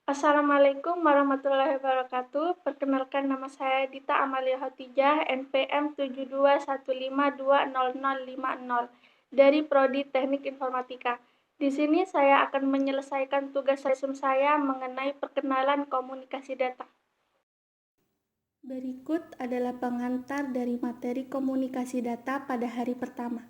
Assalamualaikum warahmatullahi wabarakatuh. Perkenalkan, nama saya Dita Amalia Hotijah, NPM 7215200050 dari Prodi Teknik Informatika. Di sini saya akan menyelesaikan tugas resume saya mengenai perkenalan komunikasi data. Berikut adalah pengantar dari materi komunikasi data pada hari pertama.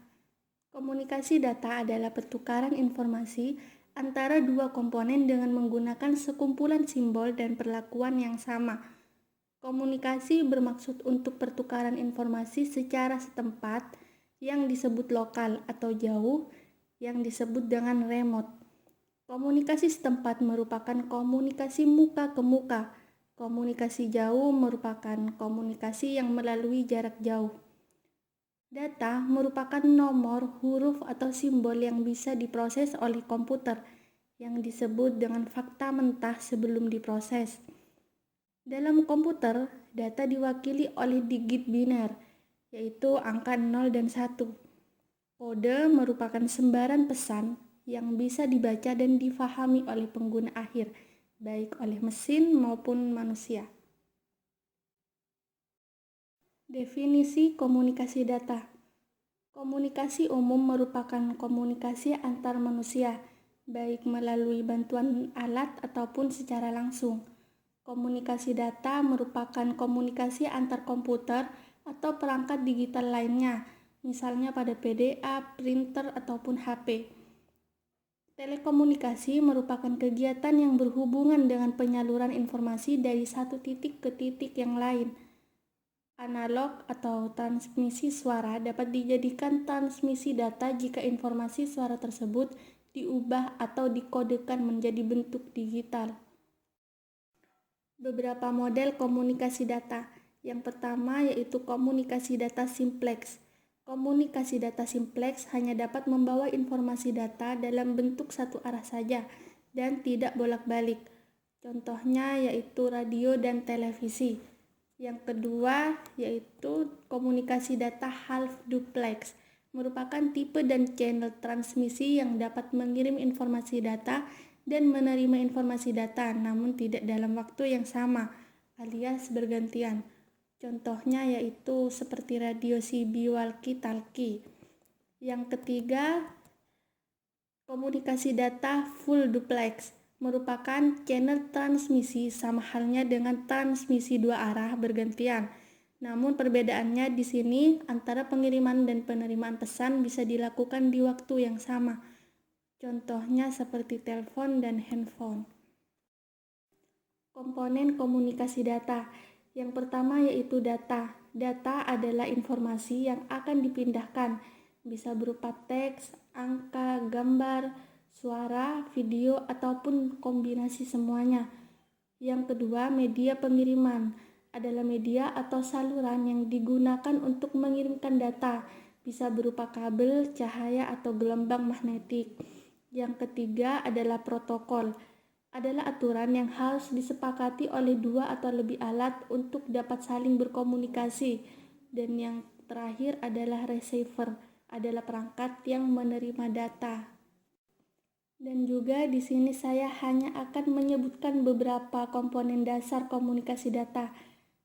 Komunikasi data adalah pertukaran informasi antara dua komponen dengan menggunakan sekumpulan simbol dan perlakuan yang sama. Komunikasi bermaksud untuk pertukaran informasi secara setempat yang disebut lokal atau jauh yang disebut dengan remote. Komunikasi setempat merupakan komunikasi muka ke muka. Komunikasi jauh merupakan komunikasi yang melalui jarak jauh. Data merupakan nomor, huruf, atau simbol yang bisa diproses oleh komputer yang disebut dengan fakta mentah sebelum diproses. Dalam komputer, data diwakili oleh digit biner, yaitu angka 0 dan 1. Kode merupakan sembaran pesan yang bisa dibaca dan difahami oleh pengguna akhir, baik oleh mesin maupun manusia. Definisi komunikasi data. Komunikasi umum merupakan komunikasi antar manusia, baik melalui bantuan alat ataupun secara langsung. Komunikasi data merupakan komunikasi antar komputer atau perangkat digital lainnya, misalnya pada PDA, printer, ataupun HP. Telekomunikasi merupakan kegiatan yang berhubungan dengan penyaluran informasi dari satu titik ke titik yang lain. Analog atau transmisi suara dapat dijadikan transmisi data jika informasi suara tersebut diubah atau dikodekan menjadi bentuk digital. Beberapa model komunikasi data. Yang pertama yaitu komunikasi data simplex. Komunikasi data simplex hanya dapat membawa informasi data dalam bentuk satu arah saja dan tidak bolak-balik. Contohnya yaitu radio dan televisi. Yang kedua yaitu komunikasi data half duplex, merupakan tipe dan channel transmisi yang dapat mengirim informasi data dan menerima informasi data namun tidak dalam waktu yang sama alias bergantian. Contohnya yaitu seperti radio CB walkie-talkie. Yang ketiga, komunikasi data full duplex merupakan channel transmisi sama halnya dengan transmisi dua arah bergantian. Namun perbedaannya di sini antara pengiriman dan penerimaan pesan bisa dilakukan di waktu yang sama. Contohnya seperti telepon dan handphone. Komponen komunikasi data. Yang pertama yaitu data. Data adalah informasi yang akan dipindahkan, bisa berupa teks, angka, gambar, suara, video, ataupun kombinasi semuanya. Yang kedua, media pengiriman adalah media atau saluran yang digunakan untuk mengirimkan data, bisa berupa kabel, cahaya, atau gelombang magnetik. Yang ketiga adalah protokol, adalah aturan yang harus disepakati oleh dua atau lebih alat untuk dapat saling berkomunikasi. Dan yang terakhir adalah receiver, adalah perangkat yang menerima data. Dan juga di sini saya hanya akan menyebutkan beberapa komponen dasar komunikasi data,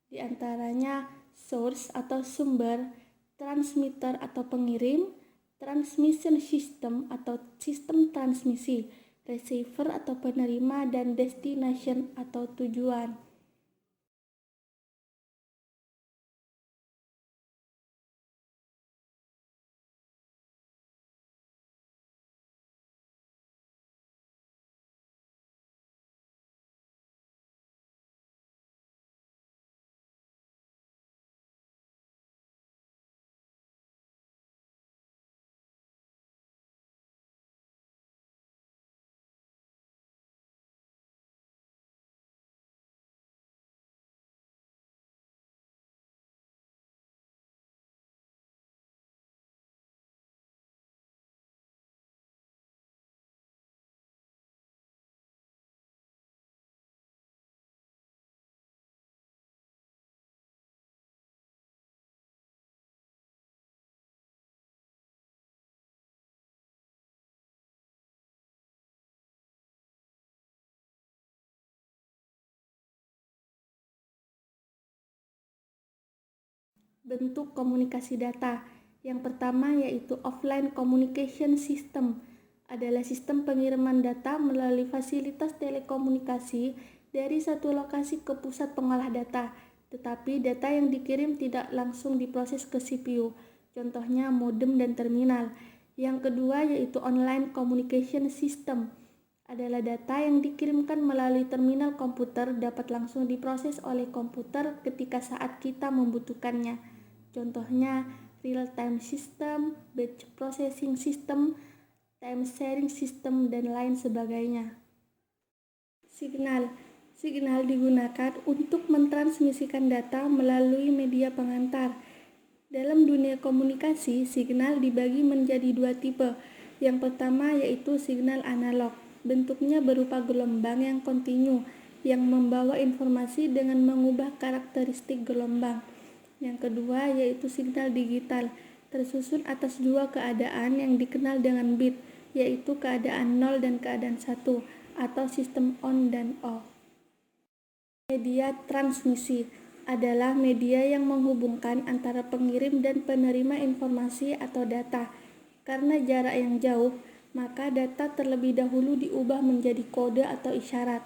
di antaranya source atau sumber, transmitter atau pengirim, transmission system atau sistem transmisi, receiver atau penerima, dan destination atau tujuan. Bentuk komunikasi data. Yang pertama yaitu offline communication system adalah sistem pengiriman data melalui fasilitas telekomunikasi dari satu lokasi ke pusat pengolah data, tetapi data yang dikirim tidak langsung diproses ke CPU, contohnya modem dan terminal. Yang kedua yaitu online communication system adalah data yang dikirimkan melalui terminal komputer dapat langsung diproses oleh komputer ketika saat kita membutuhkannya. Contohnya real-time system, batch processing system, time sharing system, dan lain sebagainya. Signal. Signal digunakan untuk mentransmisikan data melalui media pengantar. Dalam dunia komunikasi, signal dibagi menjadi dua tipe. Yang pertama yaitu signal analog. Bentuknya berupa gelombang yang kontinu yang membawa informasi dengan mengubah karakteristik gelombang. Yang kedua yaitu signal digital, tersusun atas dua keadaan yang dikenal dengan bit, yaitu keadaan 0 dan keadaan 1 atau sistem on dan off. Media transmisi adalah media yang menghubungkan antara pengirim dan penerima informasi atau data. Karena jarak yang jauh, maka data terlebih dahulu diubah menjadi kode atau isyarat,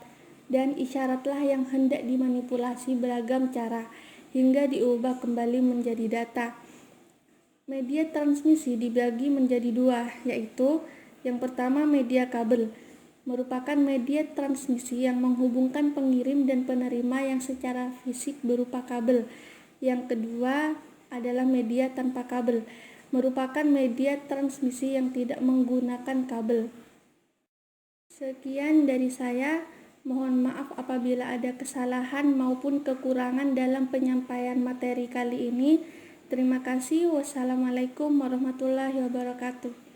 dan isyaratlah yang hendak dimanipulasi beragam cara, hingga diubah kembali menjadi data. Media transmisi dibagi menjadi dua, yaitu yang pertama media kabel, merupakan media transmisi yang menghubungkan pengirim dan penerima yang secara fisik berupa kabel. Yang kedua adalah media tanpa kabel, merupakan media transmisi yang tidak menggunakan kabel. Sekian dari saya. Mohon maaf apabila ada kesalahan maupun kekurangan dalam penyampaian materi kali ini. Terima kasih. Wassalamualaikum warahmatullahi wabarakatuh.